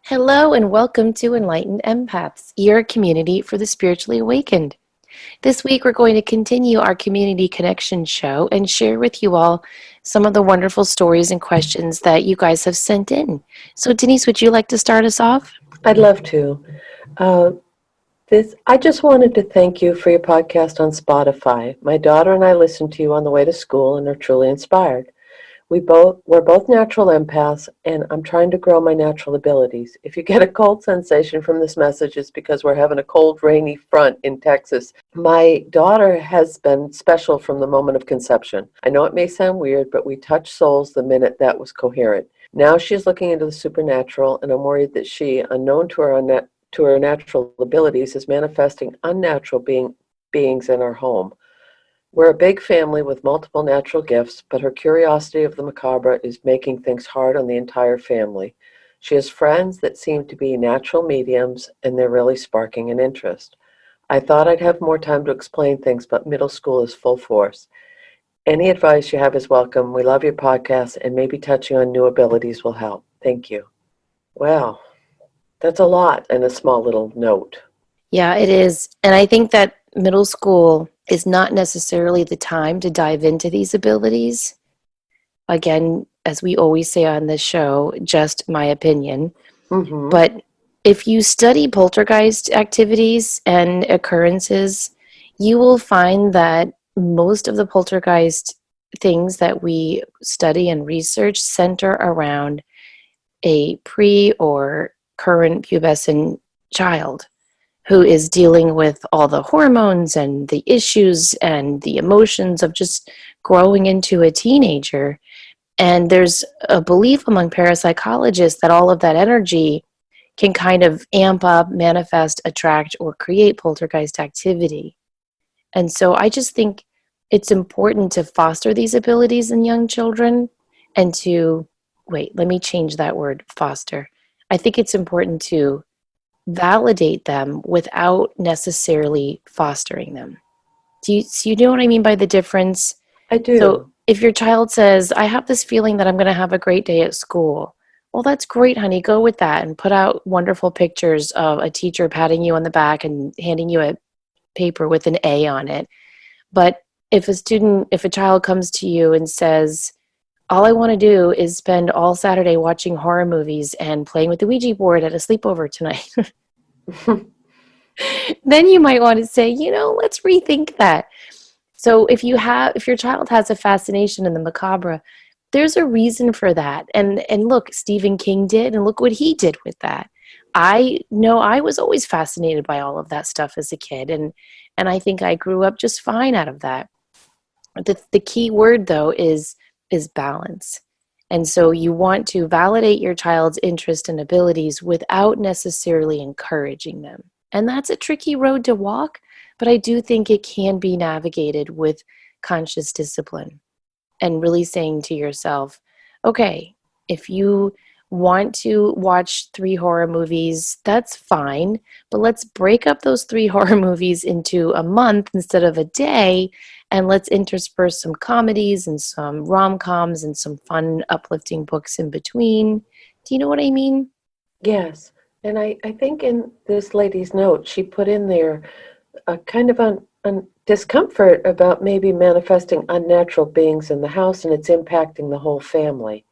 Hello and welcome to Enlightened Empaths, your community for the spiritually awakened. This week we're going to continue our community connection show and share with you all some of the wonderful stories and questions that you guys have sent in. So Denise, would you like to start us off? I'd love to. Uh, I just wanted to thank you for your podcast on Spotify. My daughter and I listen to you on the way to school and are truly inspired. We're both natural empaths, and I'm trying to grow my natural abilities. If you get a cold sensation from this message, it's because we're having a cold, rainy front in Texas. My daughter has been special from the moment of conception. I know it may sound weird, but we touched souls the minute that was coherent. Now she's looking into the supernatural, and I'm worried that she, unknown to her natural abilities, is manifesting unnatural beings in our home. We're a big family with multiple natural gifts, but her curiosity of the macabre is making things hard on the entire family. She has friends that seem to be natural mediums, and they're really sparking an interest. I thought I'd have more time to explain things, but middle school is full force. Any advice you have is welcome. We love your podcast, and maybe touching on new abilities will help. Thank you. Wow, that's a lot in a small little note. Yeah, it is. And I think that middle school is not necessarily the time to dive into these abilities. Again, as we always say on this show, just my opinion. Mm-hmm. But if you study poltergeist activities and occurrences, you will find that most of the poltergeist things that we study and research center around a pre or current pubescent child who is dealing with all the hormones and the issues and the emotions of just growing into a teenager. And there's a belief among parapsychologists that all of that energy can kind of amp up, manifest, attract, or create poltergeist activity. And so I just think it's important to foster these abilities in young children and to, wait, let me change that word, foster. I think it's important to validate them without necessarily fostering them. Do you know what I mean by the difference? I So do. if your child says, I have this feeling that I'm going to have a great day at school, well, that's great, honey. Go with that and put out wonderful pictures of a teacher patting you on the back and handing you a paper with an A on it. But if a child comes to you and says, all I want to do is spend all Saturday watching horror movies and playing with the Ouija board at a sleepover tonight, then you might want to say, let's rethink that. So if your child has a fascination in the macabre, there's a reason for that. And look, Stephen King did, and look what he did with that. I know I was always fascinated by all of that stuff as a kid, and I think I grew up just fine out of that. The key word though is balance. And so you want to validate your child's interest and abilities without necessarily encouraging them. And that's a tricky road to walk, but I do think it can be navigated with conscious discipline and really saying to yourself, okay, if you want to watch 3 horror movies, that's fine, but let's break up those 3 horror movies into a month instead of a day, and let's intersperse some comedies and some rom-coms and some fun, uplifting books in between. Do you know what I mean? Yes. And I think in this lady's note, she put in there a kind of an discomfort about maybe manifesting unnatural beings in the house and it's impacting the whole family.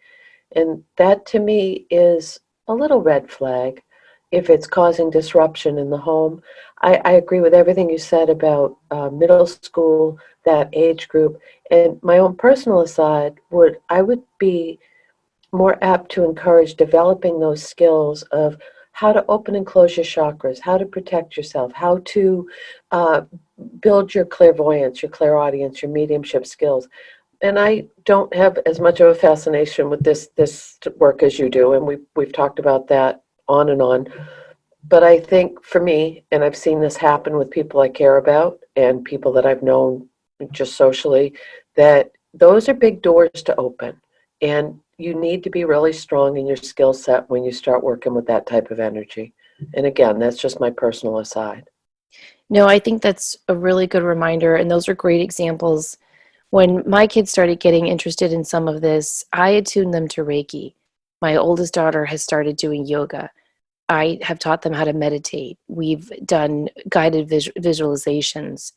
And that to me is a little red flag if it's causing disruption in the home. I agree with everything you said about middle school, that age group. And my own personal aside I would be more apt to encourage developing those skills of how to open and close your chakras, how to protect yourself, how to uh, build your clairvoyance, your clairaudience, your mediumship skills. And I don't have as much of a fascination with this work as you do, and we've talked about that on and on. But I think for me, and I've seen this happen with people I care about and people that I've known just socially, that those are big doors to open. And you need to be really strong in your skill set when you start working with that type of energy. And again, that's just my personal aside. No, I think that's a really good reminder, and those are great examples. When my kids started getting interested in some of this, I attuned them to Reiki. My oldest daughter has started doing yoga. I have taught them how to meditate. We've done guided visualizations,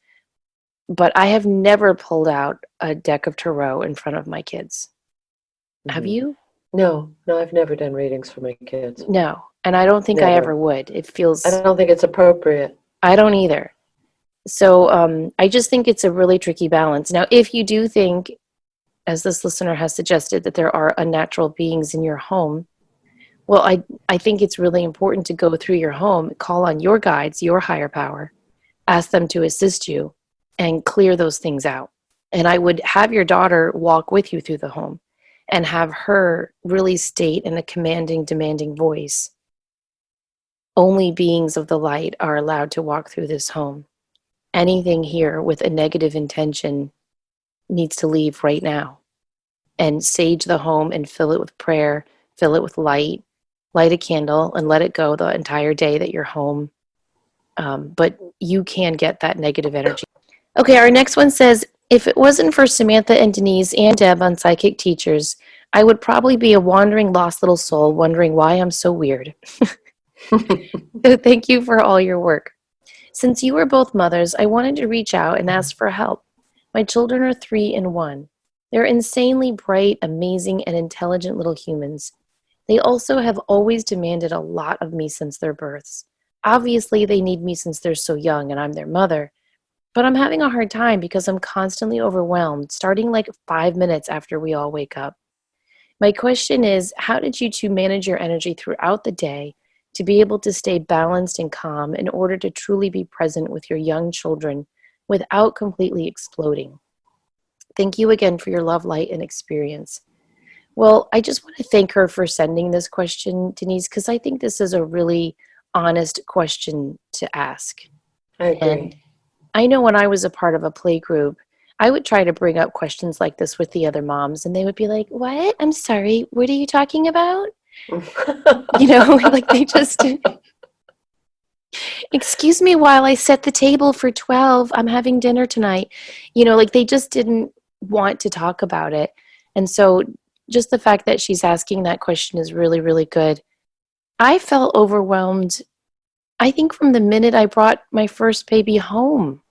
but I have never pulled out a deck of tarot in front of my kids. Have Mhm. you? No, no, I've never done readings for my kids. No. And I don't think I ever Never. would. It I feels, don't think it's appropriate. I don't either. So I just think it's a really tricky balance. Now, if you do think, as this listener has suggested, that there are unnatural beings in your home, well, I think it's really important to go through your home, call on your guides, your higher power, ask them to assist you and clear those things out. And I would have your daughter walk with you through the home and have her really state in a commanding, demanding voice, only beings of the light are allowed to walk through this home. Anything here with a negative intention needs to leave right now. And sage the home and fill it with prayer, fill it with light, light a candle, and let it go the entire day that you're home. But you can get that negative energy. Okay, our next one says, if it wasn't for Samantha and Denise and Deb on Psychic Teachers, I would probably be a wandering, lost little soul wondering why I'm so weird. Thank you for all your work. Since you are both mothers, I wanted to reach out and ask for help. My children are 3 and 1. They're insanely bright, amazing, and intelligent little humans. They also have always demanded a lot of me since their births. Obviously, they need me since they're so young and I'm their mother, but I'm having a hard time because I'm constantly overwhelmed, starting like 5 minutes after we all wake up. My question is, how did you two manage your energy throughout the day to be able to stay balanced and calm in order to truly be present with your young children without completely exploding? Thank you again for your love, light, and experience. Well, I just want to thank her for sending this question, Denise, because I think this is a really honest question to ask. I And agree. I know when I was a part of a play group, I would try to bring up questions like this with the other moms, and they would be like, "What? I'm sorry. What are you talking about?" Like they just, "Excuse me while I set the table for 12. I'm having dinner tonight." Like they just didn't want to talk about it. And so just the fact that she's asking that question is really, really good. I felt overwhelmed, I think, from the minute I brought my first baby home.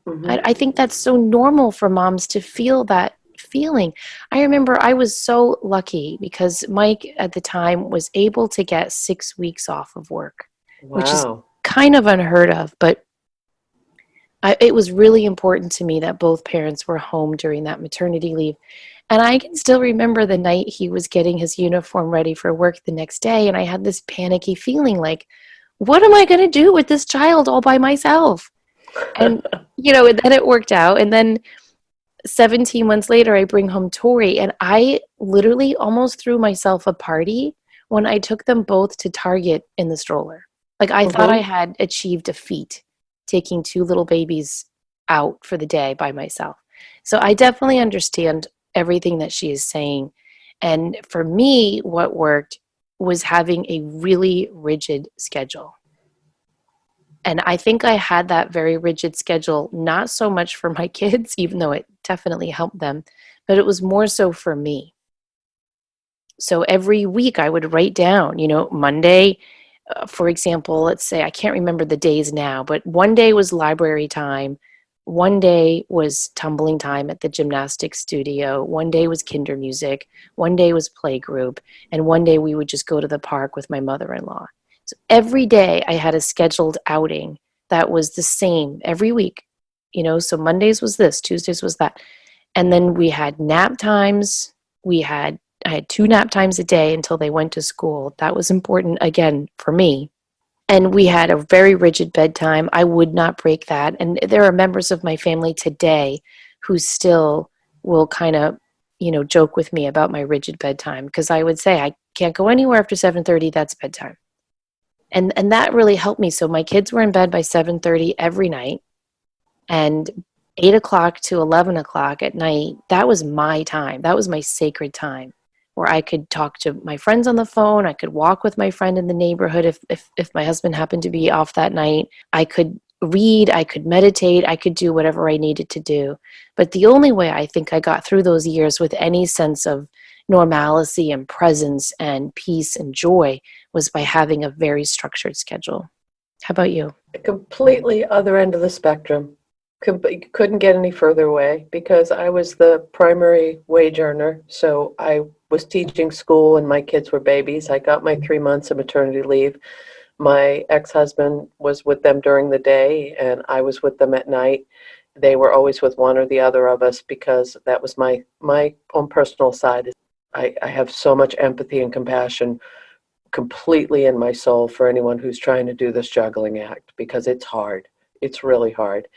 Mhm. I think that's so normal for moms to feel that feeling. I remember I was so lucky because Mike at the time was able to get 6 weeks off of work, which is Wow. kind of unheard of, but it was really important to me that both parents were home during that maternity leave. And I can still remember the night he was getting his uniform ready for work the next day, and I had this panicky feeling like, what am I going to do with this child all by myself? And, and then it worked out. And then 17 months later, I bring home Tori, and I literally almost threw myself a party when I took them both to Target in the stroller. Like, I thought I Mhm. had achieved a feat taking 2 little babies out for the day by myself. So I definitely understand everything that she is saying. And for me, what worked was having a really rigid schedule. And I think I had that very rigid schedule, not so much for my kids, even though it definitely helped them, but it was more so for me. So every week I would write down, Monday, for example, let's say, I can't remember the days now, but one day was library time. One day was tumbling time at the gymnastics studio. One day was kinder music. One day was play group. And one day we would just go to the park with my mother-in-law. So every day I had a scheduled outing that was the same every week. So Mondays was this, Tuesdays was that. And then we had nap times. I had 2 nap times a day until they went to school. That was important again for me. And we had a very rigid bedtime. I would not break that. And there are members of my family today who still will kind of, joke with me about my rigid bedtime, because I would say I can't go anywhere after 7:30, that's bedtime. And that really helped me. So my kids were in bed by 7:30 every night, and 8 o'clock to 11 o'clock at night, that was my time. That was my sacred time where I could talk to my friends on the phone. I could walk with my friend in the neighborhood if my husband happened to be off that night. I could read, I could meditate, I could do whatever I needed to do. But the only way I think I got through those years with any sense of normalcy and presence and peace and joy was by having a very structured schedule. How about you? Completely other end of the spectrum. Couldn't get any further away because I was the primary wage earner. So I was teaching school and my kids were babies. I got my 3 months of maternity leave. My ex-husband was with them during the day and I was with them at night. They were always with one or the other of us because that was my own personal side. I have so much empathy and compassion completely in my soul for anyone who's trying to do this juggling act because it's hard. It's really hard.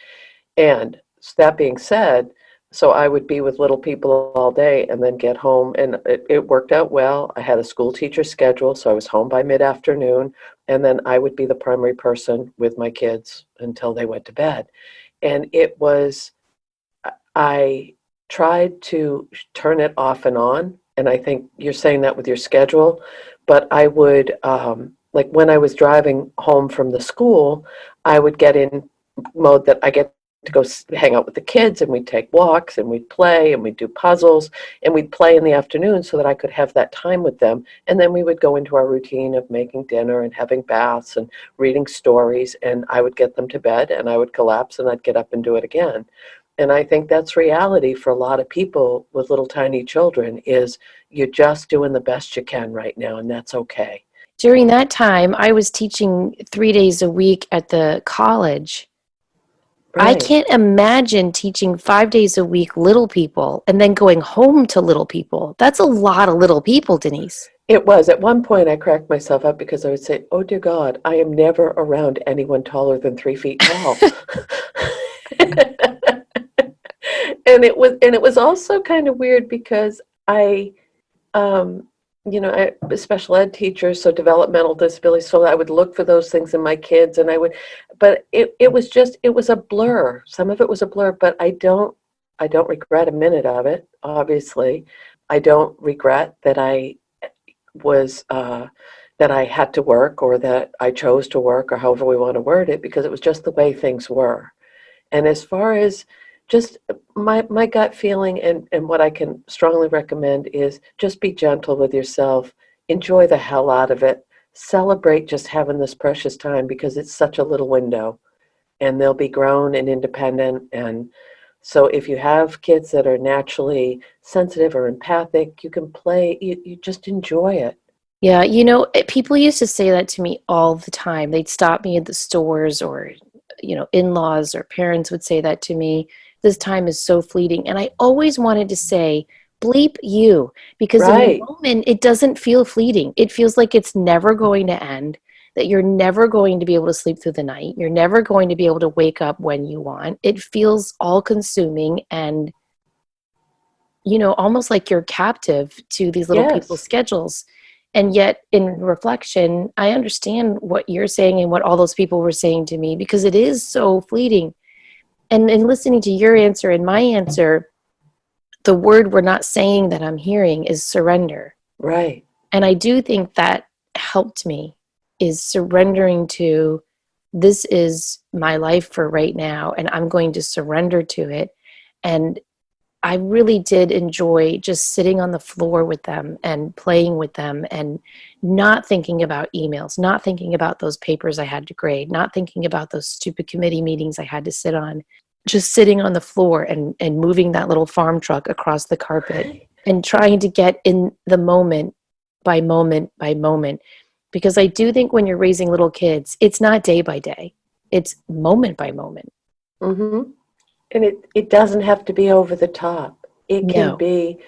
And that being said, so I would be with little people all day and then get home, and it worked out well. I had a school teacher schedule, so I was home by mid-afternoon, and then I would be the primary person with my kids until they went to bed. And I tried to turn it off and on, and I think you're saying that with your schedule, but I would, like when I was driving home from the school, I would get in mode that I get to go hang out with the kids and we'd take walks and we'd play and we'd do puzzles and we'd play in the afternoon so that I could have that time with them. And then we would go into our routine of making dinner and having baths and reading stories, and I would get them to bed and I would collapse and I'd get up and do it again. And I think that's reality for a lot of people with little tiny children is you're just doing the best you can right now, and that's okay. During that time, I was teaching 3 days a week at the college. I Right. can't imagine teaching 5 days a week little people and then going home to little people. That's a lot of little people, Denise. It was. At one point, I cracked myself up because I would say, oh, dear God, I am never around anyone taller than 3 feet tall. And it was also kind of weird because um, I a special ed teacher, so developmental disability. So I would look for those things in my kids, and but it was a blur. Some of it was a blur, but I don't regret a minute of it. Obviously, I don't regret that that I had to work or that I chose to work or however we want to word it because it was just the way things were. And as far as just my gut feeling and what I can strongly recommend is just be gentle with yourself, enjoy the hell out of it, celebrate just having this precious time because it's such a little window and they'll be grown and independent. And so if you have kids that are naturally sensitive or empathic, you can play, you just enjoy it. Yeah, people used to say that to me all the time. They'd stop me at the stores or, in-laws or parents would say that to me. This time is so fleeting. And I always wanted to say, bleep you, because in the Right. moment, it doesn't feel fleeting. It feels like it's never going to end, that you're never going to be able to sleep through the night. You're never going to be able to wake up when you want. It feels all consuming and, almost like you're captive to these little people's Yes. schedules. And yet, in reflection, I understand what you're saying and what all those people were saying to me because it is so fleeting. And in listening to your answer and my answer, the word we're not saying that I'm hearing is surrender. Right. And I do think that helped me is surrendering to this is my life for right now, and I'm going to surrender to it. And I really did enjoy just sitting on the floor with them and playing with them and not thinking about emails, not thinking about those papers I had to grade, not thinking about those stupid committee meetings I had to sit on, just sitting on the floor and moving that little farm truck across the carpet and trying to get in the moment by moment by moment. Because I do think when you're raising little kids, it's not day by day, it's moment by moment. Mm-hmm. And it doesn't have to be over the top. It can No. be,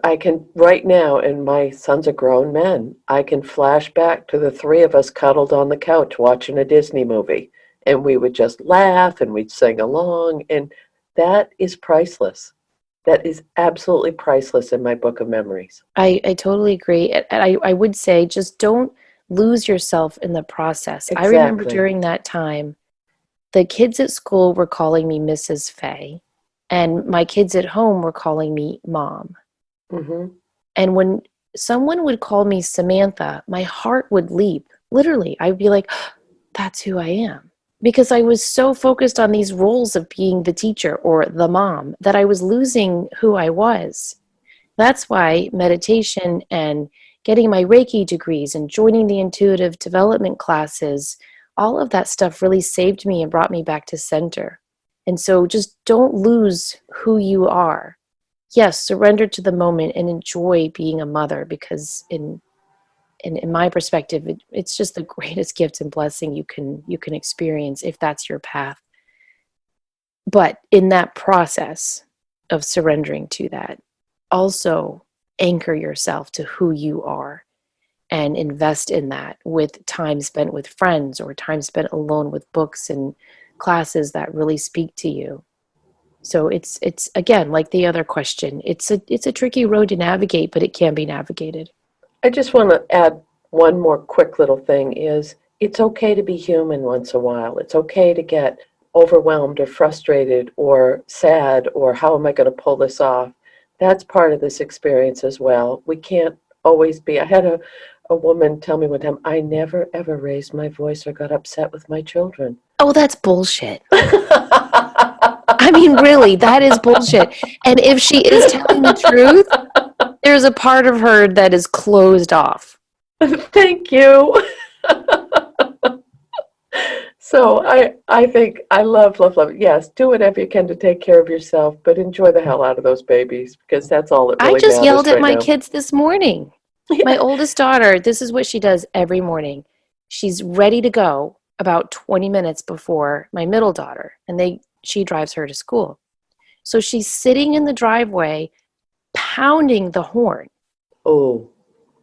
I can, right now, and my sons are grown men, I can flash back to the three of us cuddled on the couch watching a Disney movie. And we would just laugh and we'd sing along. And that is priceless. That is absolutely priceless in my book of memories. I totally agree. And I would say just don't lose yourself in the process. I remember Exactly. during that time, the kids at school were calling me Mrs. Fay, and my kids at home were calling me Mom. Mm-hmm. And when someone would call me Samantha, my heart would leap. Literally, I'd be like, that's who I am. Because I was so focused on these roles of being the teacher or the mom that I was losing who I was. That's why meditation and getting my Reiki degrees and joining the intuitive development classes, all of that stuff really saved me and brought me back to center. And so just don't lose who you are. Yes, surrender to the moment and enjoy being a mother, because in my perspective, it's just the greatest gift and blessing you can experience if that's your path. But in that process of surrendering to that, also anchor yourself to who you are and invest in that with time spent with friends or time spent alone with books and classes that really speak to you. So it's again, like the other question, it's a tricky road to navigate, but it can be navigated. I just want to add one more quick little thing is it's okay to be human once in a while. It's okay to get overwhelmed or frustrated or sad or how am I going to pull this off? That's part of this experience as well. We can't always be. I had a woman tell me one time, I never ever raised my voice or got upset with my children. Oh, that's bullshit. I mean, really, that is bullshit. And if she is telling the truth, there's a part of her that is closed off. Thank you. So I think I love. Yes, do whatever you can to take care of yourself, but enjoy the hell out of those babies because that's all that I really just yelled matters at right my now. kids this morning. My oldest daughter, this is what she does every morning. She's ready to go about 20 minutes before my middle daughter, and she drives her to school. So she's sitting in the driveway pounding the horn, Oh,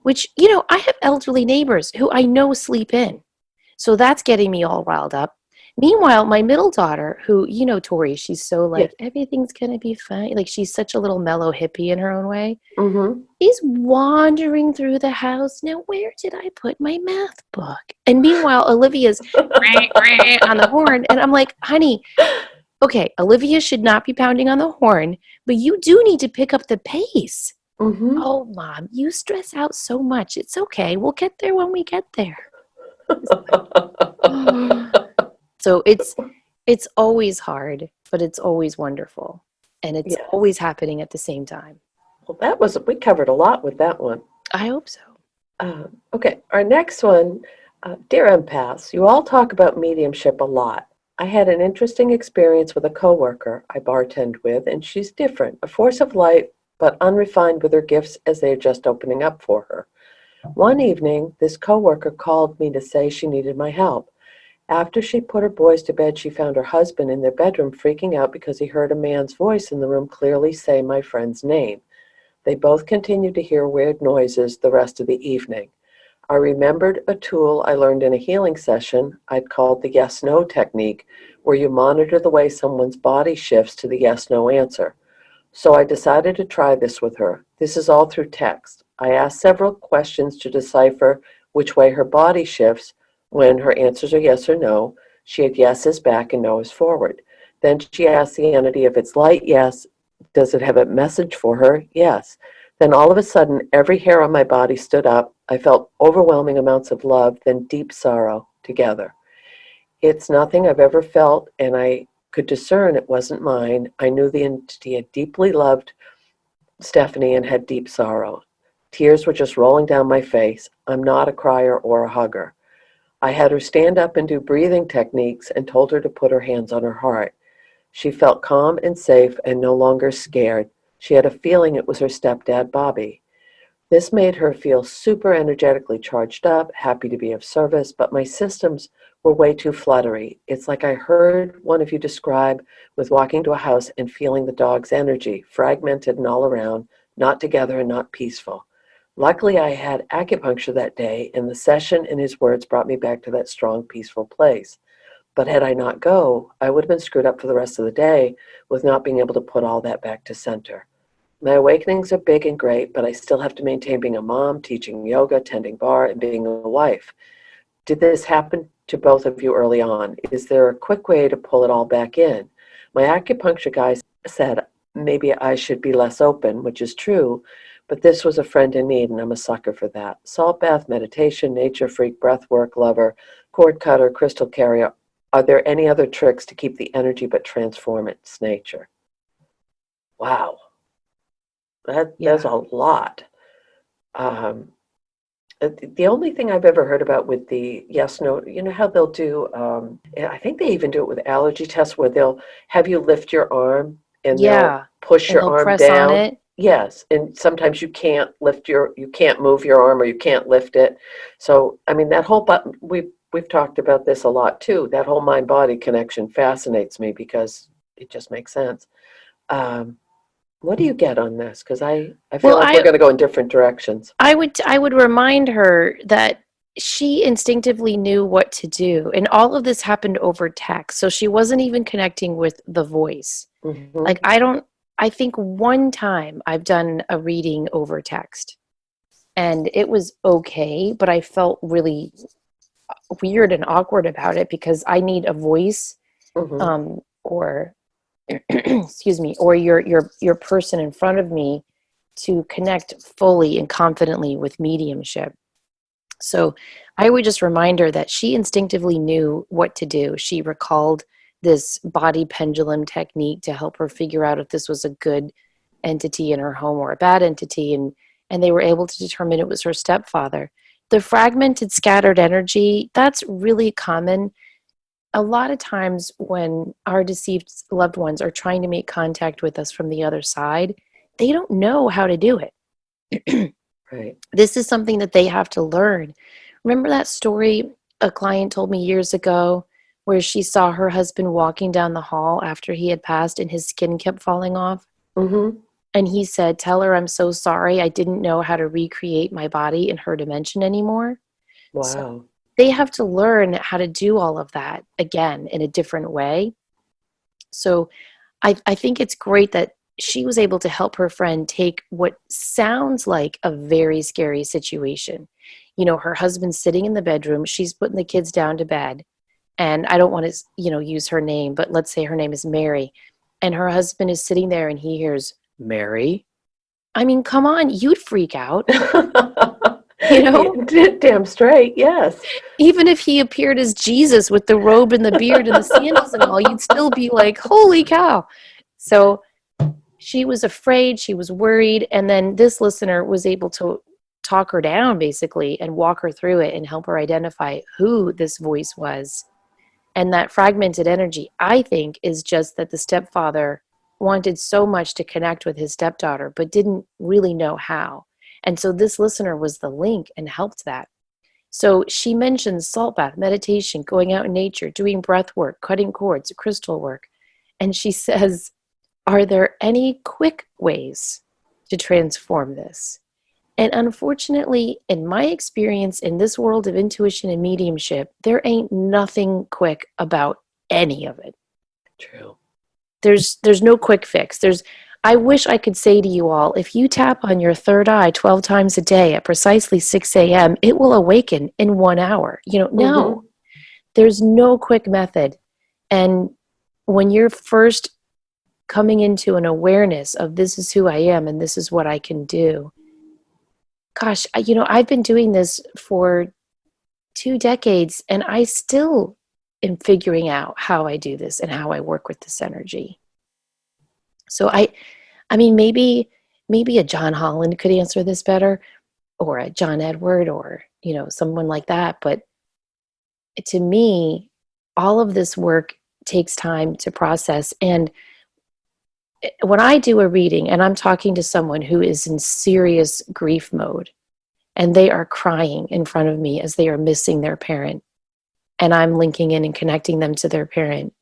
which, I have elderly neighbors who I know sleep in. So that's getting me all riled up. Meanwhile, my middle daughter, who, Tori, she's so yeah. like, everything's going to be fine. Like, she's such a little mellow hippie in her own way. Mm-hmm. He's wandering through the house. Now, where did I put my math book? And meanwhile, Olivia's on the horn. And I'm like, honey, okay, Olivia should not be pounding on the horn, but you do need to pick up the pace. Mm-hmm. Oh, Mom, you stress out so much. It's okay. We'll get there when we get there. So it's always hard, but it's always wonderful. And it's Yes. always happening at the same time. Well, we covered a lot with that one. I hope so. Okay, our next one, dear empaths, you all talk about mediumship a lot. I had an interesting experience with a coworker I bartend with, and she's different, a force of light, but unrefined with her gifts as they are just opening up for her. One evening, this coworker called me to say she needed my help. After she put her boys to bed, she found her husband in their bedroom freaking out because he heard a man's voice in the room clearly say my friend's name. They both continued to hear weird noises the rest of the evening. I remembered a tool I learned in a healing session I'd called the yes-no technique, where you monitor the way someone's body shifts to the yes-no answer. So I decided to try this with her. This is all through text. I asked several questions to decipher which way her body shifts when her answers are yes or no. She had yeses back and no's forward. Then she asked the entity if it's light, yes. Does it have a message for her? Yes. Then all of a sudden, every hair on my body stood up. I felt overwhelming amounts of love, then deep sorrow together. It's nothing I've ever felt, and I could discern it wasn't mine. I knew the entity had deeply loved Stephanie and had deep sorrow. Tears were just rolling down my face. I'm not a crier or a hugger. I had her stand up and do breathing techniques and told her to put her hands on her heart. She felt calm and safe and no longer scared. She had a feeling it was her stepdad, Bobby. This made her feel super energetically charged up, happy to be of service, but my systems were way too fluttery. It's like I heard one of you describe with walking to a house and feeling the dog's energy, fragmented and all around, not together and not peaceful. Luckily, I had acupuncture that day, and the session and his words brought me back to that strong, peaceful place. But had I not go, I would have been screwed up for the rest of the day with not being able to put all that back to center. My awakenings are big and great, but I still have to maintain being a mom, teaching yoga, tending bar, and being a wife. Did this happen to both of you early on? Is there a quick way to pull it all back in? My acupuncture guy said maybe I should be less open, which is true, but this was a friend in need, and I'm a sucker for that. Salt bath, meditation, nature freak, breath work lover, cord cutter, crystal carrier. Are there any other tricks to keep the energy but transform its nature? Wow. That's Yeah. a lot. Um, The only thing I've ever heard about with the yes, no, you know how they'll do, I think they even do it with allergy tests where they'll have you lift your arm and they'll Yeah. push And your they'll arm press on down. it. Yes, and sometimes you can't move your arm or you can't lift it. So, I mean, that whole, but we've talked about this a lot too. That whole mind-body connection fascinates me because it just makes sense. Um, what do you get on this? Because I feel Well, like we're going to go in different directions. I would remind her that she instinctively knew what to do, and all of this happened over text. So she wasn't even connecting with the voice. Like Hmm. I think one time I've done a reading over text and it was okay, but I felt really weird and awkward about it because I need a voice, Hmm. or excuse me, or your person in front of me to connect fully and confidently with mediumship. So I would just remind her that she instinctively knew what to do. She recalled this body pendulum technique to help her figure out if this was a good entity in her home or a bad entity, and they were able to determine it was her stepfather. The fragmented scattered energy, that's really common. A lot of times when our deceased loved ones are trying to make contact with us from the other side, they don't know how to do it. Right. This is something that they have to learn. Remember that story a client told me years ago where she saw her husband walking down the hall after he had passed and his skin kept falling off? Hmm. And he said, "Tell her I'm so sorry. I didn't know how to recreate my body in her dimension anymore." So Wow. they have to learn how to do all of that again in a different way. So I think it's great that she was able to help her friend take what sounds like a very scary situation. You know, her husband's sitting in the bedroom, she's putting the kids down to bed, and I don't want to, use her name, but let's say her name is Mary, and her husband is sitting there and he hears, "Mary?" I mean, come on, you'd freak out, you Yeah, know? damn straight, yes. Even if he appeared as Jesus with the robe and the beard and the sandals and all, you'd still be like, "Holy cow." So she was afraid, she was worried, and then this listener was able to talk her down basically and walk her through it and help her identify who this voice was. And that fragmented energy, I think, is just that the stepfather wanted so much to connect with his stepdaughter, but didn't really know how. And so this listener was the link and helped that. So she mentions salt bath, meditation, going out in nature, doing breath work, cutting cords, crystal work. And she says, are there any quick ways to transform this? And unfortunately, in my experience in this world of intuition and mediumship, there ain't nothing quick about any of it. True. There's no quick fix. I wish I could say to you all, if you tap on your third eye 12 times a day at precisely 6 a.m., it will awaken in 1 hour. No, Hmm. there's no quick method. And when you're first coming into an awareness of this is who I am and this is what I can do. Gosh, I've been doing this for 2 decades and I still am figuring out how I do this and how I work with this energy. So I mean, maybe a John Holland could answer this better, or a John Edward, or, someone like that. But to me, all of this work takes time to process. And when I do a reading and I'm talking to someone who is in serious grief mode and they are crying in front of me as they are missing their parent, and I'm linking in and connecting them to their parent,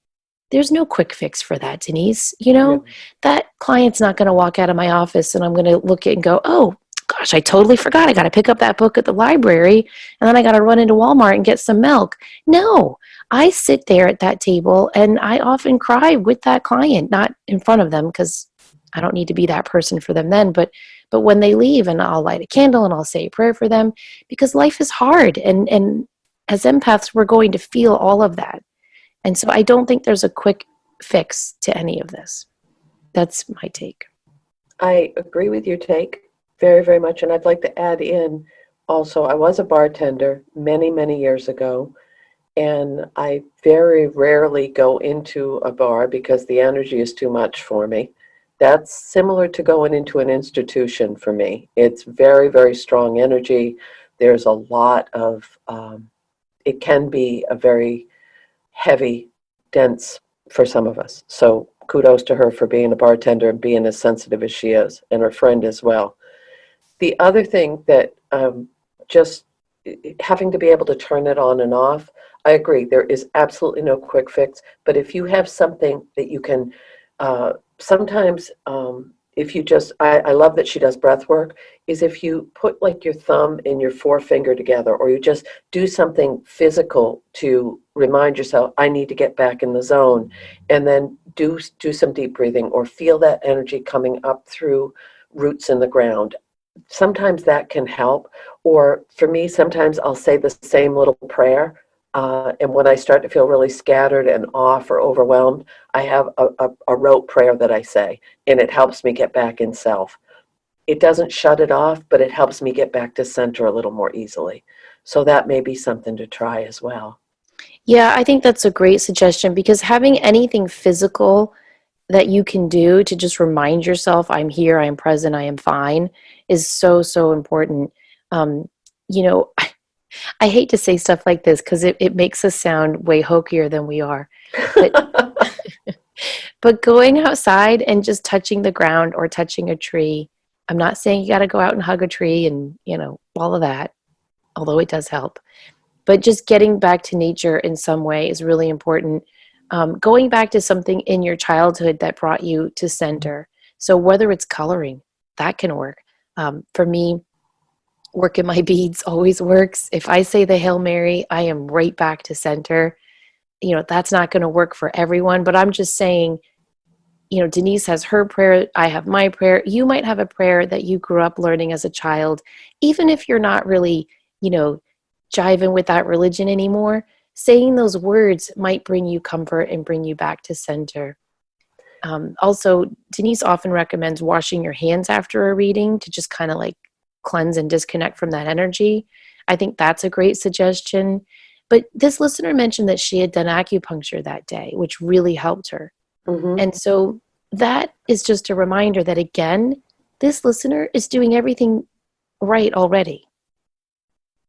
there's no quick fix for that, Denise. Really. That client's not going to walk out of my office and I'm going to look at it and go, "Oh, gosh, I totally forgot. I got to pick up that book at the library and then I got to run into Walmart and get some milk." No, I sit there at that table and I often cry with that client, not in front of them because I don't need to be that person for them then, but when they leave, and I'll light a candle and I'll say a prayer for them because life is hard, and as empaths we're going to feel all of that. And so I don't think there's a quick fix to any of this. That's my take. I agree with your take very, very much. And I'd like to add in also, I was a bartender many, many years ago, and I very rarely go into a bar because the energy is too much for me. That's similar to going into an institution for me. It's very, very strong energy. there's a lot of, it can be a very heavy, dense for some of us. So kudos to her for being a bartender and being as sensitive as she is, and her friend as well. The other thing that just having to be able to turn it on and off, I agree, there is absolutely no quick fix, but if you have something that you can, sometimes if you just, I love that she does breath work, is if you put like your thumb and your forefinger together, or you just do something physical to remind yourself, I need to get back in the zone, and then do some deep breathing, or feel that energy coming up through roots in the ground. Sometimes that can help. Or for me, sometimes I'll say the same little prayer. And when I start to feel really scattered and off or overwhelmed, I have a rote prayer that I say, and it helps me get back in self. It doesn't shut it off, but it helps me get back to center a little more easily. So that may be something to try as well. Yeah, I think that's a great suggestion because having anything physical that you can do to just remind yourself, I'm here, I am present, I am fine, is so, so important. Um, you know, I hate to say stuff like this because it makes us sound way hokier than we are. But but going outside and just touching the ground or touching a tree, I'm not saying you got to go out and hug a tree and, all of that, although it does help. But just getting back to nature in some way is really important. Going back to something in your childhood that brought you to center. So whether it's coloring, that can work. For me, working my beads always works. If I say the Hail Mary, I am right back to center. That's not going to work for everyone, but I'm just saying, Denise has her prayer, I have my prayer. You might have a prayer that you grew up learning as a child, even if you're not really, jiving with that religion anymore. Saying those words might bring you comfort and bring you back to center. Also, Denise often recommends washing your hands after a reading to just kind of like cleanse and disconnect from that energy. I think that's a great suggestion. But this listener mentioned that she had done acupuncture that day, which really helped her. Mm-hmm. And so that is just a reminder that, again, this listener is doing everything right already.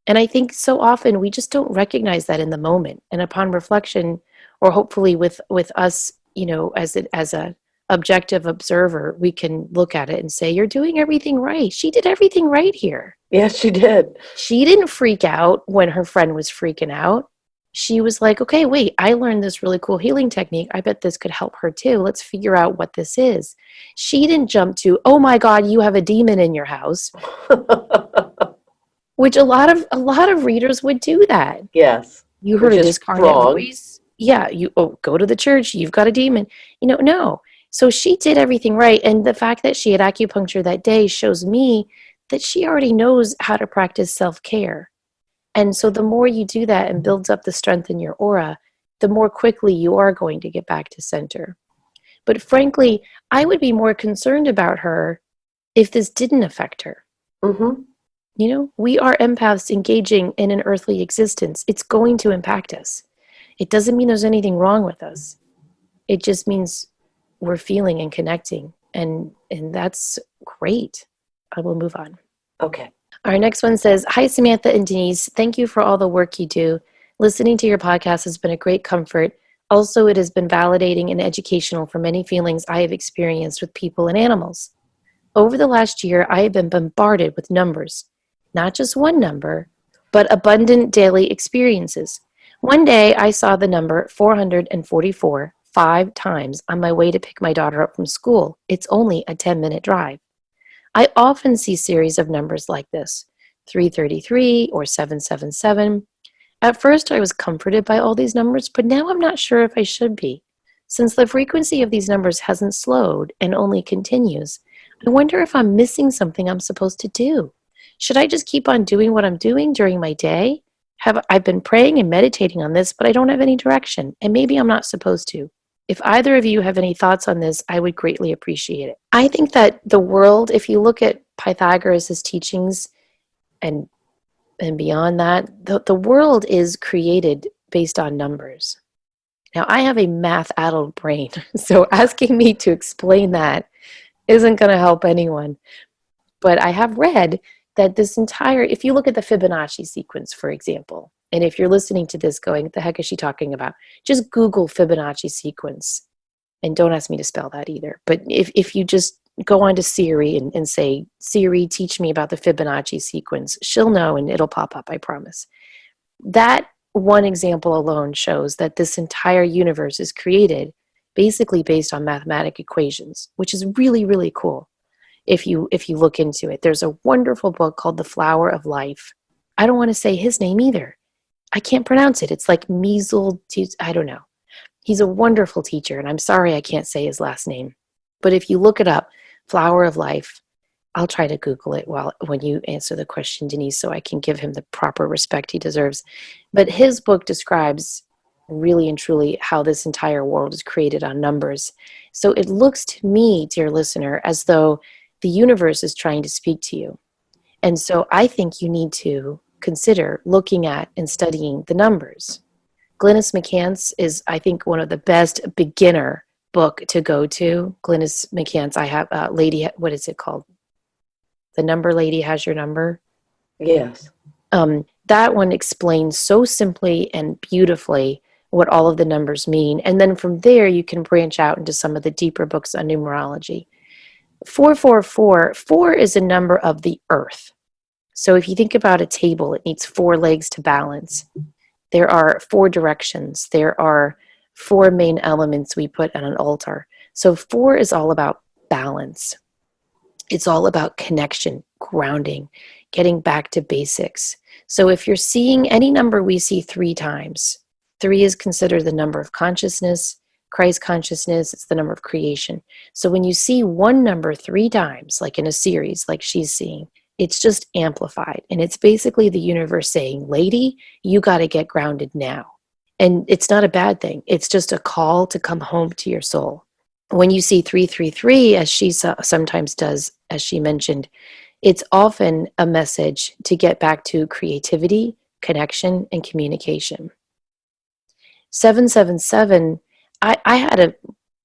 And I think so often we just don't recognize that in the moment. And upon reflection, or hopefully with us, as a objective observer, we can look at it and say, you're doing everything right. She did everything right here. Yes, she did. She didn't freak out when her friend was freaking out. She was like, okay, wait, I learned this really cool healing technique. I bet this could help her too. Let's figure out what this is. She didn't jump to, oh my God, you have a demon in your house, which a lot of readers would do that. Yes. You heard Which a is discarnate wrong. voice. Yeah, go to the church. You've got a demon. No. So she did everything right. And the fact that she had acupuncture that day shows me that she already knows how to practice self-care. And so the more you do that and builds up the strength in your aura, the more quickly you are going to get back to center. But frankly, I would be more concerned about her if this didn't affect her. Mm-hmm. We are empaths engaging in an earthly existence. It's going to impact us. It doesn't mean there's anything wrong with us. It just means we're feeling and connecting. And that's great. I will move on. Okay. Our next one says, hi, Samantha and Denise. Thank you for all the work you do. Listening to your podcast has been a great comfort. Also, it has been validating and educational for many feelings I have experienced with people and animals. Over the last year, I have been bombarded with numbers. Not just one number, but abundant daily experiences. One day, I saw the number 444 5 times on my way to pick my daughter up from school. It's only a 10-minute drive. I often see series of numbers like this, 333 or 777. At first, I was comforted by all these numbers, but now I'm not sure if I should be. Since the frequency of these numbers hasn't slowed and only continues, I wonder if I'm missing something I'm supposed to do. Should I just keep on doing what I'm doing during my day? I've been praying and meditating on this, but I don't have any direction, and maybe I'm not supposed to. If either of you have any thoughts on this, I would greatly appreciate it. I think that the world, if you look at Pythagoras' teachings and beyond that, the world is created based on numbers. Now, I have a math-addled brain, so asking me to explain that isn't going to help anyone. But I have read that this entire, if you look at the Fibonacci sequence, for example, and if you're listening to this going, what the heck is she talking about? Just Google Fibonacci sequence. And don't ask me to spell that either. But if you just go on to Siri and say, Siri, teach me about the Fibonacci sequence, she'll know and it'll pop up, I promise. That one example alone shows that this entire universe is created basically based on mathematical equations, which is really, really cool if you look into it. There's a wonderful book called The Flower of Life. I don't want to say his name either. I can't pronounce it. It's like Measle, I don't know. He's a wonderful teacher, and I'm sorry I can't say his last name. But if you look it up, Flower of Life, I'll try to Google it when you answer the question, Denise, so I can give him the proper respect he deserves. But his book describes really and truly how this entire world is created on numbers. So it looks to me, dear listener, as though the universe is trying to speak to you. And so I think you need to consider looking at and studying the numbers. Glynis McCants is, I think, one of the best beginner book to go to. Glynis McCants, I have Lady, what is it called? The Number Lady Has Your Number. Yes. That one explains so simply and beautifully what all of the numbers mean. And then from there, you can branch out into some of the deeper books on numerology. 444, 4 is a number of the earth. So if you think about a table, it needs 4 legs to balance. There are 4 directions. There are 4 main elements we put on an altar. So 4 is all about balance. It's all about connection, grounding, getting back to basics. So if you're seeing any number we see 3 times, 3 is considered the number of consciousness, Christ consciousness, it's the number of creation. So when you see one number 3 times, like in a series, like she's seeing, it's just amplified. And it's basically the universe saying, lady, you got to get grounded now. And it's not a bad thing. It's just a call to come home to your soul. When you see 333, as she sometimes does, as she mentioned, it's often a message to get back to creativity, connection, and communication. 777, I had a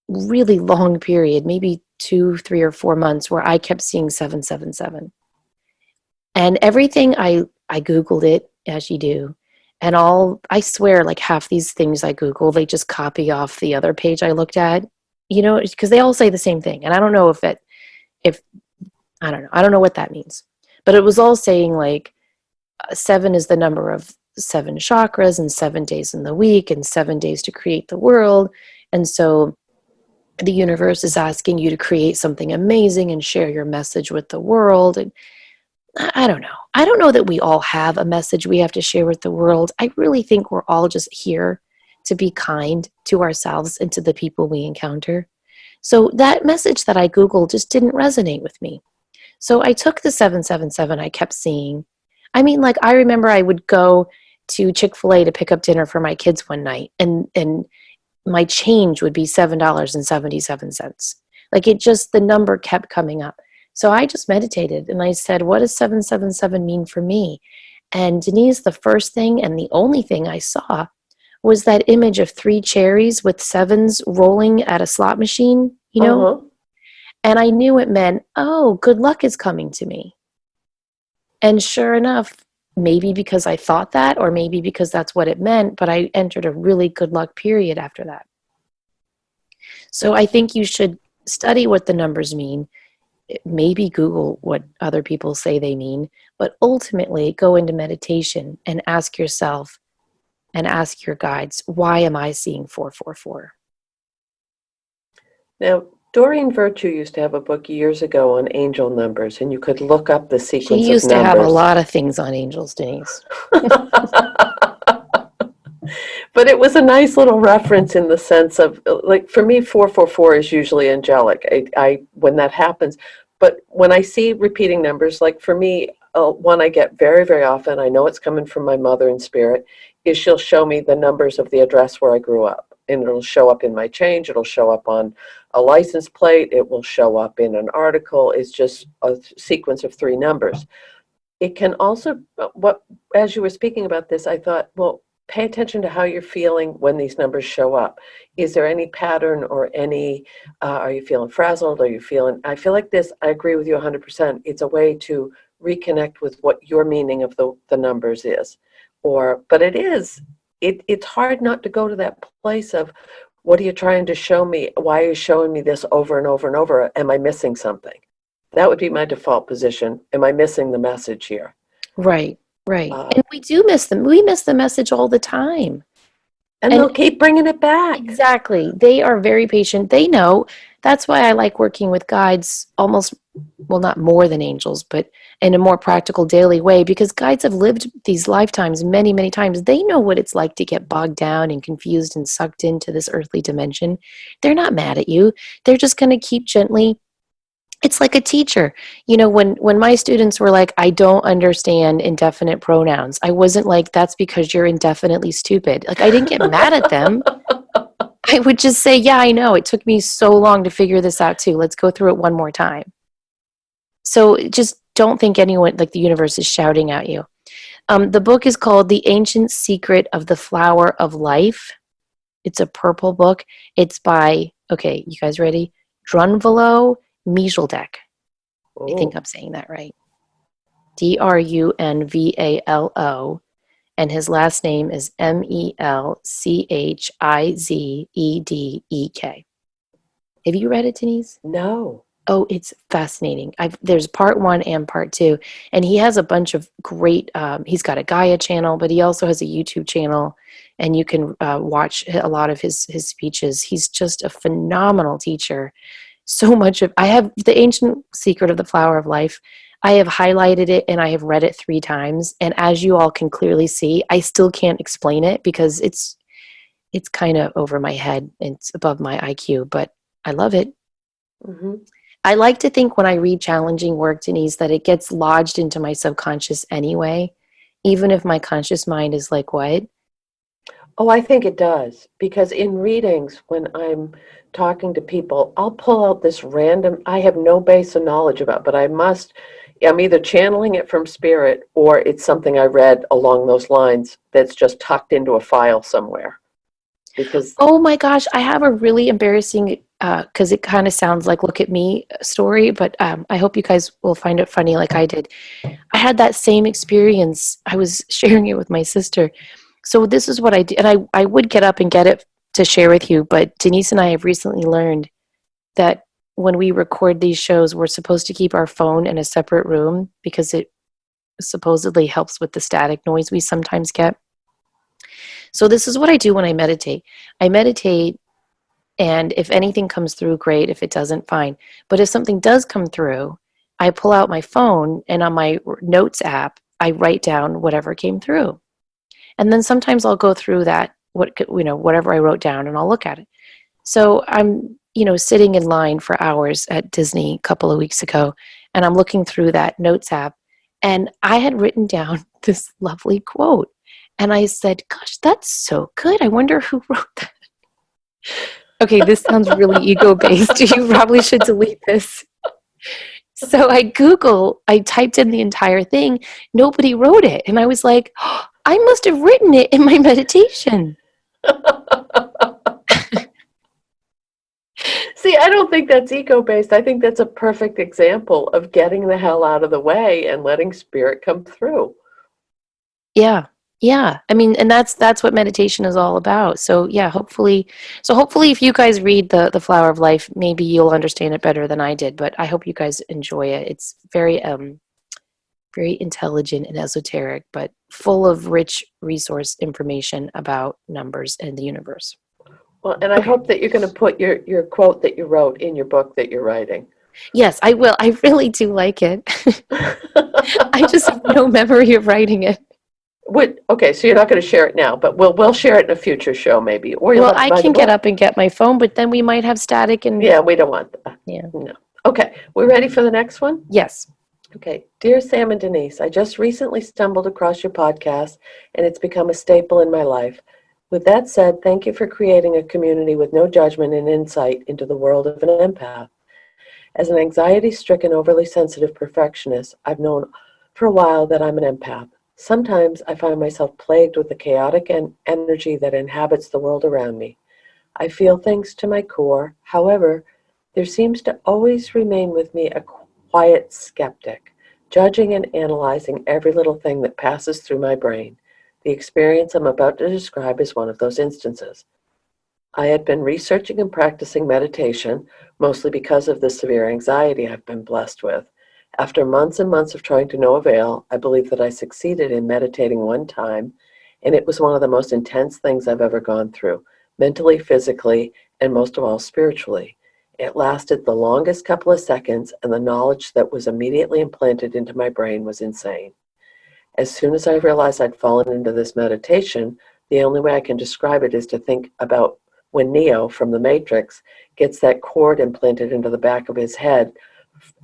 really long period, maybe 2, 3, or 4 months, where I kept seeing 777. And everything, I Googled it, as you do. And I swear, like half these things I Google, they just copy off the other page I looked at, because they all say the same thing. And I don't know I don't know. I don't know what that means. But it was all saying like 7 is the number of 7 chakras and 7 days in the week and 7 days to create the world. And so the universe is asking you to create something amazing and share your message with the world. And I don't know. I don't know that we all have a message we have to share with the world. I really think we're all just here to be kind to ourselves and to the people we encounter. So that message that I Googled just didn't resonate with me. So I took the 777 I kept seeing. I mean, like, I remember I would go to Chick-fil-A to pick up dinner for my kids one night, and my change would be $7.77. Like, the number kept coming up. So I just meditated and I said, what does 777 mean for me? And Denise, the first thing and the only thing I saw was that image of 3 cherries with 7s rolling at a slot machine, Uh-huh. And I knew it meant, oh, good luck is coming to me. And sure enough, maybe because I thought that, or maybe because that's what it meant, but I entered a really good luck period after that. So I think you should study what the numbers mean. Maybe Google what other people say they mean, but ultimately go into meditation and ask yourself and ask your guides, why am I seeing 444? Now, Doreen Virtue used to have a book years ago on angel numbers, and you could look up the She sequence of used to have a numbers. lot of things on angels, Denise. But it was a nice little reference in the sense of, like, for me, 444 is usually angelic. When that happens, but when I see repeating numbers, like for me, one I get very, very often, I know it's coming from my mother in spirit, is she'll show me the numbers of the address where I grew up. And it'll show up in my change, it'll show up on a license plate, it will show up in an article. It's just a sequence of 3 numbers. It can also, as you were speaking about this, I thought, well, pay attention to how you're feeling when these numbers show up. Is there any pattern or are you feeling frazzled? I feel like this, I agree with you 100%. It's a way to reconnect with what your meaning of the numbers is. But it's hard not to go to that place of, what are you trying to show me? Why are you showing me this over and over and over? Am I missing something? That would be my default position. Am I missing the message here? Right, right. Uh, And we do miss them. We miss the message all the time. and And they'll keep bringing it back. exactly. They are very patient. They know. That's why I like working with guides almost, well, not more than angels, but in a more practical daily way, because guides have lived these lifetimes many, many times. They know what it's like to get bogged down and confused and sucked into this earthly dimension. They're not mad at you. They're just going to keep gently. It's like a teacher. When my students were like, I don't understand indefinite pronouns, I wasn't like, that's because you're indefinitely stupid. Like, I didn't get mad at them. I would just say, yeah, I know. It took me so long to figure this out too. Let's go through it one more time. So just don't think anyone, like the universe is shouting at you. The book is called The Ancient Secret of the Flower of Life. It's a purple book. It's by, okay, you guys ready? Drunvalo Mieseldek. I think I'm saying that right. Drunvalo. And his last name is Melchizedek. Have you read it, Denise? No. Oh, it's fascinating. There's part 1 and part 2, and he has a bunch of great. He's got a Gaia channel, but he also has a YouTube channel, and you can watch a lot of his speeches. He's just a phenomenal teacher. So much of I have The Ancient Secret of the Flower of Life. I have highlighted it and I have read it 3 times, and as you all can clearly see, I still can't explain it because it's kind of over my head. It's above my IQ, but I love it. Mm-hmm. I like to think when I read challenging work, Denise, that it gets lodged into my subconscious anyway, even if my conscious mind is like, what? Oh, I think it does. Because in readings, when I'm talking to people, I'll pull out this random, I have no base of knowledge about, but I'm either channeling it from spirit or it's something I read along those lines that's just tucked into a file somewhere. Because, Oh my gosh, I have a really embarrassing, because it kind of sounds like look at me story, but I hope you guys will find it funny like I did. I had that same experience. I was sharing it with my sister. So this is what I did. And I would get up and get it to share with you, but Denise and I have recently learned that when we record these shows, we're supposed to keep our phone in a separate room because it supposedly helps with the static noise we sometimes get. So this is what I do when I meditate. I meditate, and if anything comes through, great. If it doesn't, fine. But if something does come through, I pull out my phone, and on my notes app, I write down whatever came through. And then sometimes I'll go through that, whatever I wrote down, and I'll look at it. So I'm, sitting in line for hours at Disney a couple of weeks ago, and I'm looking through that notes app, and I had written down this lovely quote. And I said, gosh, that's so good. I wonder who wrote that. Okay, this sounds really ego-based. You probably should delete this. So I typed in the entire thing. Nobody wrote it. And I was like, oh, I must have written it in my meditation. see, I don't think that's ego-based. I think that's a perfect example of getting the hell out of the way and letting spirit come through. Yeah. Yeah. I mean, and that's what meditation is all about. So yeah, hopefully if you guys read the Flower of Life, maybe you'll understand it better than I did, but I hope you guys enjoy it. It's very very intelligent and esoteric, but full of rich resource information about numbers and the universe. Well, and I hope that you're going to put your quote that you wrote in your book that you're writing. Yes, I will. I really do like it. I just have no memory of writing it. Okay, so you're not going to share it now, but we'll share it in a future show maybe, or you'll Well, have to I buy the can get book. up and get my phone, but then we might have static and Yeah, we don't want that. yeah. No. Okay, we ready for the next one? Yes. Okay, dear Sam and Denise, I just recently stumbled across your podcast, and it's become a staple in my life. With that said, thank you for creating a community with no judgment and insight into the world of an empath. As an anxiety-stricken, overly sensitive perfectionist, I've known for a while that I'm an empath. Sometimes I find myself plagued with the chaotic energy that inhabits the world around me. I feel things to my core. However, there seems to always remain with me a quiet skeptic, judging and analyzing every little thing that passes through my brain. The experience I'm about to describe is one of those instances. I had been researching and practicing meditation, mostly because of the severe anxiety I've been blessed with. After months and months of trying to no avail, I believe that I succeeded in meditating one time, and it was one of the most intense things I've ever gone through, mentally, physically, and most of all, spiritually. It lasted the longest couple of seconds, and the knowledge that was immediately implanted into my brain was insane. As soon as I realized I'd fallen into this meditation, the only way I can describe it is to think about when Neo from The Matrix gets that cord implanted into the back of his head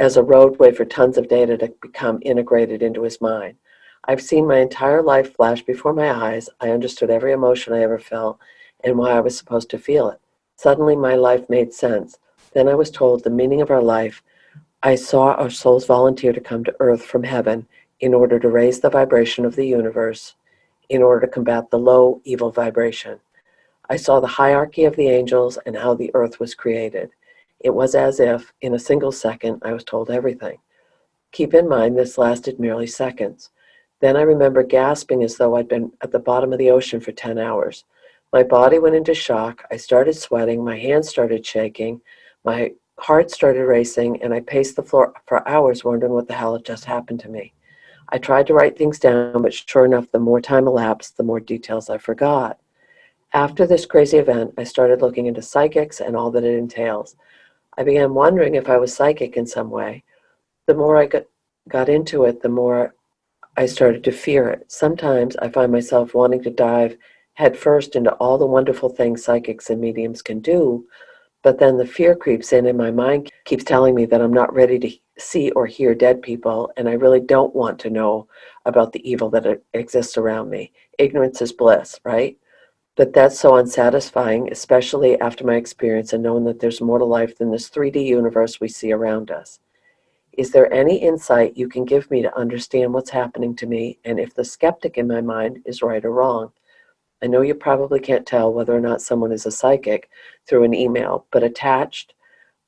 as a roadway for tons of data to become integrated into his mind. I've seen my entire life flash before my eyes. I understood every emotion I ever felt and why I was supposed to feel it. Suddenly, my life made sense. Then I was told the meaning of our life. I saw our souls volunteer to come to earth from heaven in order to raise the vibration of the universe, in order to combat the low, evil vibration. I saw the hierarchy of the angels and how the earth was created. It was as if, in a single second, I was told everything. Keep in mind, this lasted merely seconds. Then I remember gasping as though I'd been at the bottom of the ocean for 10 hours. My body went into shock. I started sweating. My hands started shaking. My heart started racing, and I paced the floor for hours wondering what the hell had just happened to me. I tried to write things down, but sure enough, the more time elapsed, the more details I forgot. After this crazy event, I started looking into psychics and all that it entails. I began wondering if I was psychic in some way. The more I got into it, the more I started to fear it. Sometimes I find myself wanting to dive headfirst into all the wonderful things psychics and mediums can do, but then the fear creeps in and my mind keeps telling me that I'm not ready to see or hear dead people, and I really don't want to know about the evil that exists around me. Ignorance is bliss, right? But that's so unsatisfying, especially after my experience and knowing that there's more to life than this 3D universe we see around us. Is there any insight you can give me to understand what's happening to me and if the skeptic in my mind is right or wrong? I know you probably can't tell whether or not someone is a psychic through an email, but attached,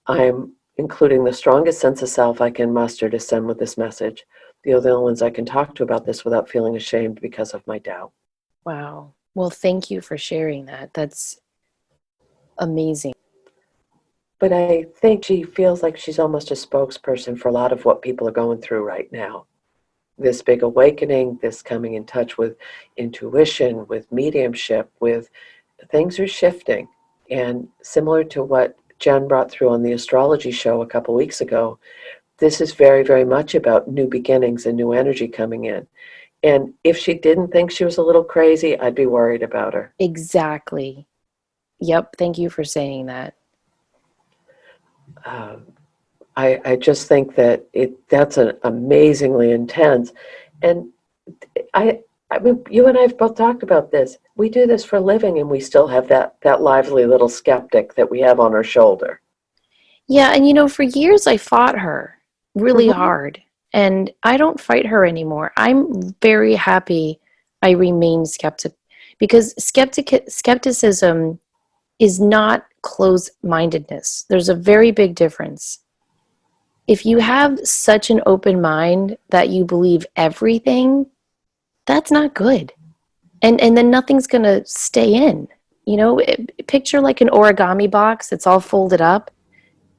I'm including the strongest sense of self I can muster to send with this message. The only ones I can talk to about this without feeling ashamed because of my doubt. Wow. Well, thank you for sharing that. That's amazing. But I think she feels like she's almost a spokesperson for a lot of what people are going through right now. This big awakening, this coming in touch with intuition, with mediumship, with things are shifting. And similar to what Jen brought through on the astrology show a couple weeks ago, this is very, very much about new beginnings and new energy coming in. And if she didn't think she was a little crazy, I'd be worried about her. Exactly. Yep. Thank you for saying that. Um, I just think that that's an amazingly intense. And I mean, you and I have both talked about this. We do this for a living, and we still have that lively little skeptic that we have on our shoulder. Yeah. And for years I fought her really Hmm. hard, and I don't fight her anymore. I'm very happy I remain skeptic, because skepticism is not closed-mindedness. There's a very big difference. If you have such an open mind that you believe everything, that's not good. And then nothing's going to stay in. Picture like an origami box that's all folded up.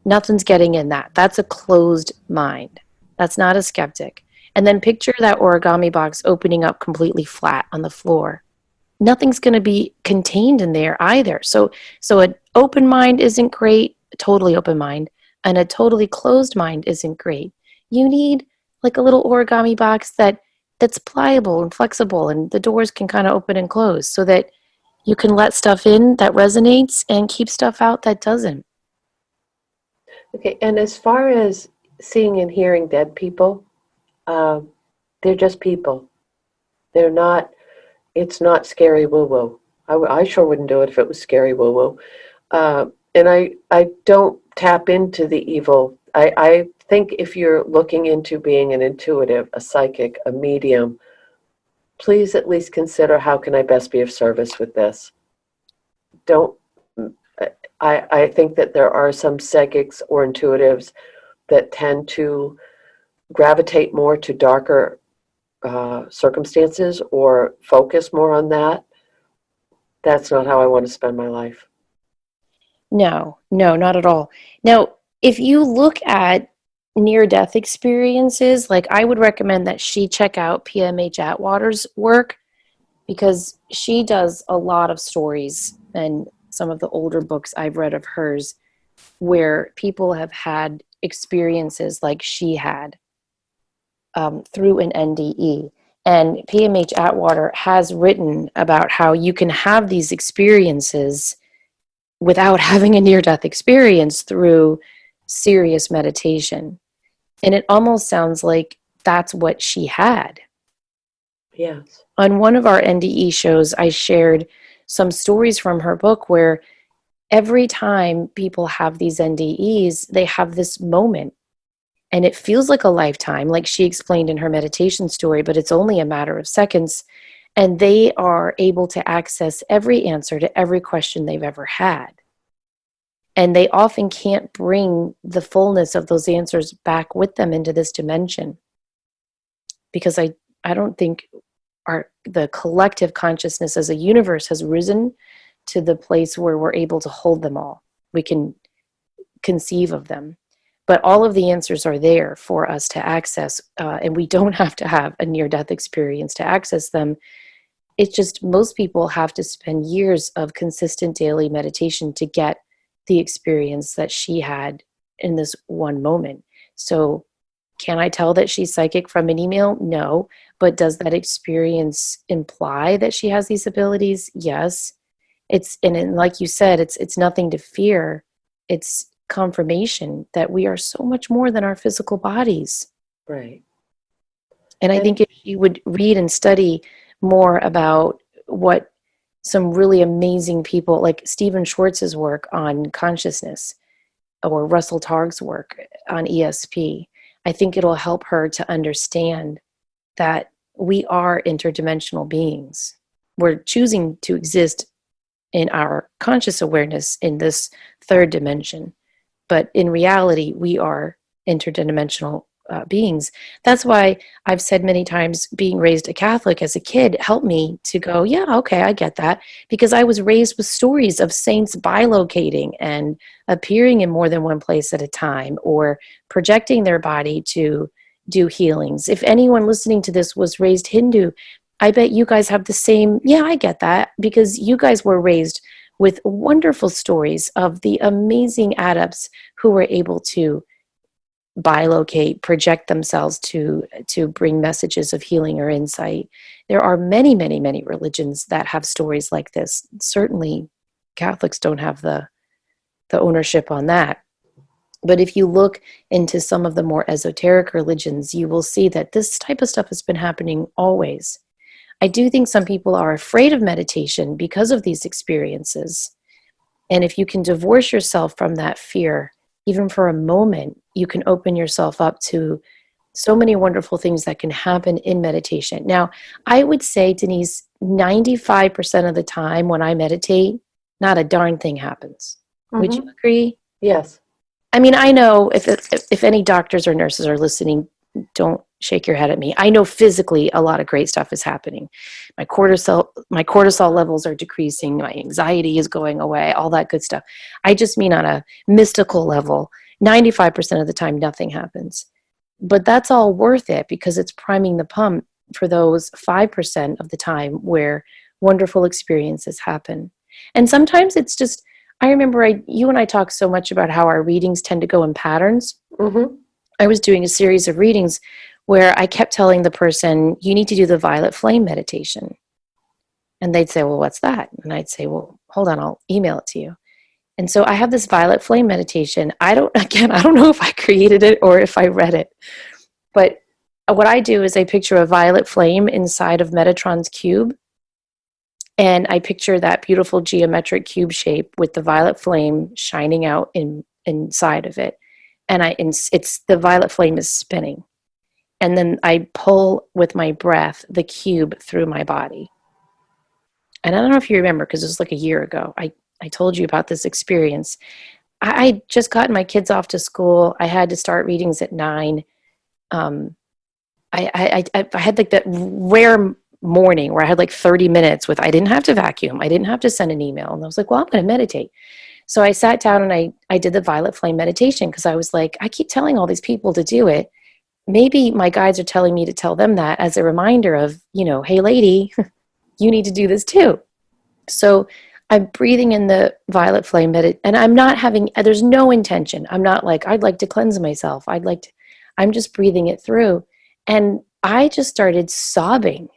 Nothing's getting in that. That's a closed mind. That's not a skeptic. And then picture that origami box opening up completely flat on the floor. Nothing's going to be contained in there either. So an open mind isn't great, a totally open mind, and a totally closed mind isn't great. You need like a little origami box that's pliable and flexible, and the doors can kind of open and close so that you can let stuff in that resonates and keep stuff out that doesn't. Okay, and as far as seeing and hearing dead people, uh, they're just people. They're not. It's not scary woo woo. I sure wouldn't do it if it was scary woo woo. And I don't tap into the evil. I think if you're looking into being an intuitive, a psychic, a medium, please at least consider how can I best be of service with this. Don't. I think that there are some psychics or intuitives that tend to gravitate more to darker circumstances or focus more on that, that's not how I want to spend my life. No, no, not at all. Now, if you look at near-death experiences, like I would recommend that she check out PMH Atwater's work because she does a lot of stories and some of the older books I've read of hers where people have had experiences like she had through an NDE. And PMH Atwater has written about how you can have these experiences without having a near-death experience through serious meditation. And it almost sounds like that's what she had. Yes. On one of our NDE shows, I shared some stories from her book where every time people have these NDEs, they have this moment. And it feels like a lifetime, like she explained in her meditation story, but it's only a matter of seconds. And they are able to access every answer to every question they've ever had. And they often can't bring the fullness of those answers back with them into this dimension. Because I don't think the collective consciousness as a universe has risen to the place where we're able to hold them all. We can conceive of them. But all of the answers are there for us to access, and we don't have to have a near-death experience to access them. It's just most people have to spend years of consistent daily meditation to get the experience that she had in this one moment. So can I tell that she's psychic from an email? No. But does that experience imply that she has these abilities? Yes. And like you said, it's nothing to fear. It's confirmation that we are so much more than our physical bodies. Right. And I think if you would read and study more about what some really amazing people like Stephen Schwartz's work on consciousness or Russell Targ's work on ESP, I think it'll help her to understand that we are interdimensional beings. We're choosing to exist in our conscious awareness in this third dimension. But in reality, we are interdimensional beings. That's why I've said many times being raised a Catholic as a kid helped me to go, yeah, okay, I get that. Because I was raised with stories of saints bilocating and appearing in more than one place at a time or projecting their body to do healings. If anyone listening to this was raised Hindu, I bet you guys have the same, yeah, I get that, because you guys were raised with wonderful stories of the amazing adepts who were able to bilocate, project themselves to bring messages of healing or insight. There are many, many, many religions that have stories like this. Certainly, Catholics don't have the ownership on that. But if you look into some of the more esoteric religions, you will see that this type of stuff has been happening always. I do think some people are afraid of meditation because of these experiences. And if you can divorce yourself from that fear, even for a moment, you can open yourself up to so many wonderful things that can happen in meditation. Now, I would say, Denise, 95% of the time when I meditate, not a darn thing happens. Mm-hmm. Would you agree? Yes. I mean, I know if any doctors or nurses are listening, don't shake your head at me. I know physically a lot of great stuff is happening. My cortisol levels are decreasing. My anxiety is going away, all that good stuff. I just mean on a mystical level, 95% of the time, nothing happens. But that's all worth it because it's priming the pump for those 5% of the time where wonderful experiences happen. And sometimes it's just, I remember you and I talked so much about how our readings tend to go in patterns. Mm-hmm. I was doing a series of readings where I kept telling the person, you need to do the violet flame meditation. And they'd say, well, what's that? And I'd say, well, hold on, I'll email it to you. And so I have this violet flame meditation. I don't know if I created it or if I read it. But what I do is I picture a violet flame inside of Metatron's cube. And I picture that beautiful geometric cube shape with the violet flame shining out inside of it. And it's the violet flame is spinning. And then I pull with my breath the cube through my body. And I don't know if you remember, because it was like a year ago. I told you about this experience. I just gotten my kids off to school. I had to start readings at 9. I had like that rare morning where I had like 30 minutes with, I didn't have to vacuum. I didn't have to send an email. And I was like, well, I'm going to meditate. So I sat down and I did the violet flame meditation because I was like, I keep telling all these people to do it. Maybe my guides are telling me to tell them that as a reminder of, hey, lady, you need to do this too. So I'm breathing in the violet flame and I'm not having, there's no intention. I'm not like, I'd like to cleanse myself. I'm just breathing it through. And I just started sobbing.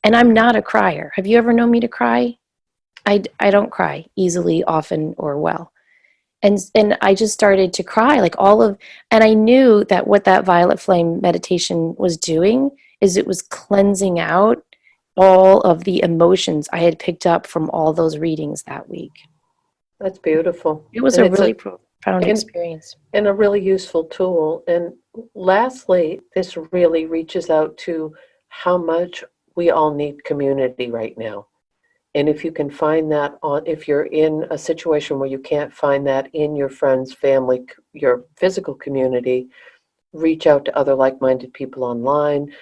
And I'm not a crier. Have you ever known me to cry? I don't cry easily, often, or well. And I just started to cry and I knew that what that violet flame meditation was doing is it was cleansing out all of the emotions I had picked up from all those readings that week. That's beautiful. It was And a it's really profound experience. and a really useful tool. And lastly, this really reaches out to how much we all need community right now. And if you can find that if you're in a situation where you can't find that in your friends, family, your physical community, reach out to other like-minded people online.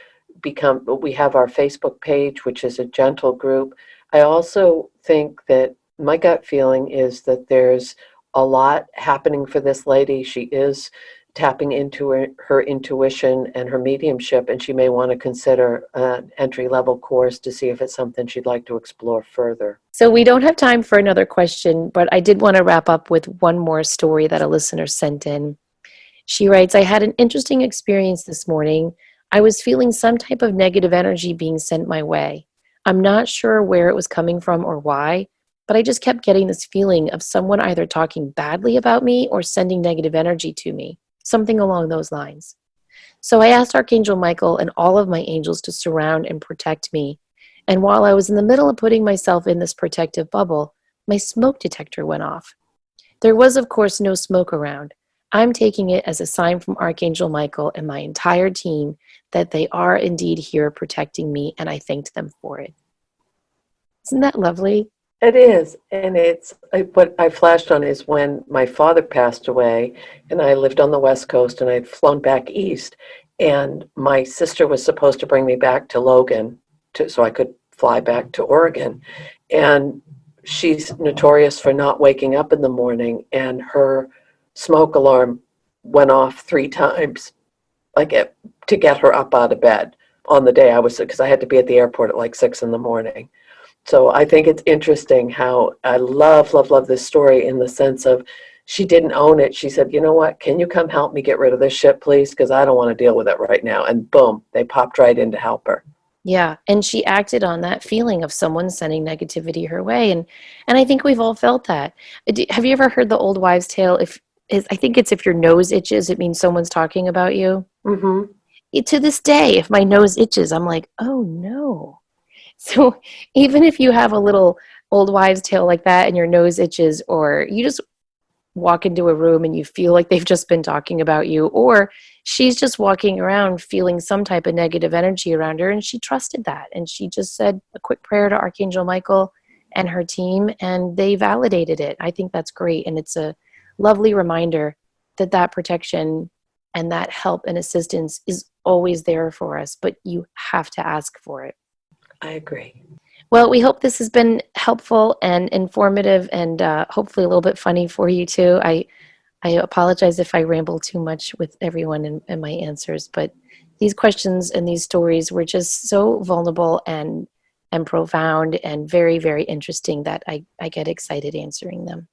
We have our Facebook page, which is a gentle group. I also think that my gut feeling is that there's a lot happening for this lady. She is tapping into her intuition and her mediumship, and she may want to consider an entry-level course to see if it's something she'd like to explore further. So we don't have time for another question, but I did want to wrap up with one more story that a listener sent in. She writes, I had an interesting experience this morning. I was feeling some type of negative energy being sent my way. I'm not sure where it was coming from or why, but I just kept getting this feeling of someone either talking badly about me or sending negative energy to me, something along those lines. So I asked Archangel Michael and all of my angels to surround and protect me. And while I was in the middle of putting myself in this protective bubble, my smoke detector went off. There was, of course, no smoke around. I'm taking it as a sign from Archangel Michael and my entire team that they are indeed here protecting me, and I thanked them for it. Isn't that lovely? It is, and what I flashed on is when my father passed away, and I lived on the West Coast, and I'd flown back east, and my sister was supposed to bring me back to Logan, so I could fly back to Oregon, and she's notorious for not waking up in the morning, and her smoke alarm went off 3 times, to get her up out of bed on the day because I had to be at the airport at like 6 in the morning. So I think it's interesting how I love this story in the sense of she didn't own it. She said, you know what, can you come help me get rid of this shit, please? Because I don't want to deal with it right now. And boom, they popped right in to help her. Yeah, and she acted on that feeling of someone sending negativity her way, and I think we've all felt that. Have you ever heard the old wives' tale? I think it's if your nose itches, it means someone's talking about you. Mm-hmm. To this day, if my nose itches, I'm like, oh no. So even if you have a little old wives' tale like that and your nose itches, or you just walk into a room and you feel like they've just been talking about you, or she's just walking around feeling some type of negative energy around her, and she trusted that. And she just said a quick prayer to Archangel Michael and her team, and they validated it. I think that's great. And it's a lovely reminder that protection and that help and assistance is always there for us, but you have to ask for it. I agree. Well, we hope this has been helpful and informative and hopefully a little bit funny for you too. I apologize if I ramble too much with everyone and my answers, but these questions and these stories were just so vulnerable and profound and very, very interesting that I get excited answering them.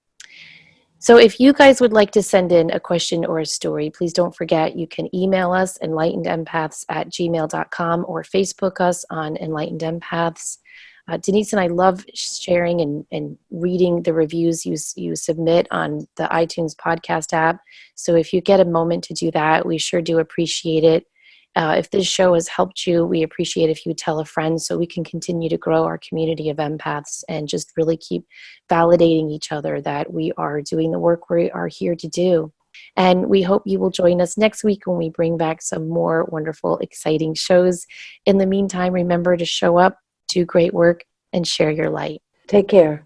So if you guys would like to send in a question or a story, please don't forget you can email us enlightenedempaths@gmail.com or Facebook us on Enlightened Empaths. Denise and I love sharing and reading the reviews you submit on the iTunes podcast app. So if you get a moment to do that, we sure do appreciate it. If this show has helped you, we appreciate if you tell a friend so we can continue to grow our community of empaths and just really keep validating each other that we are doing the work we are here to do. And we hope you will join us next week when we bring back some more wonderful, exciting shows. In the meantime, remember to show up, do great work, and share your light. Take care.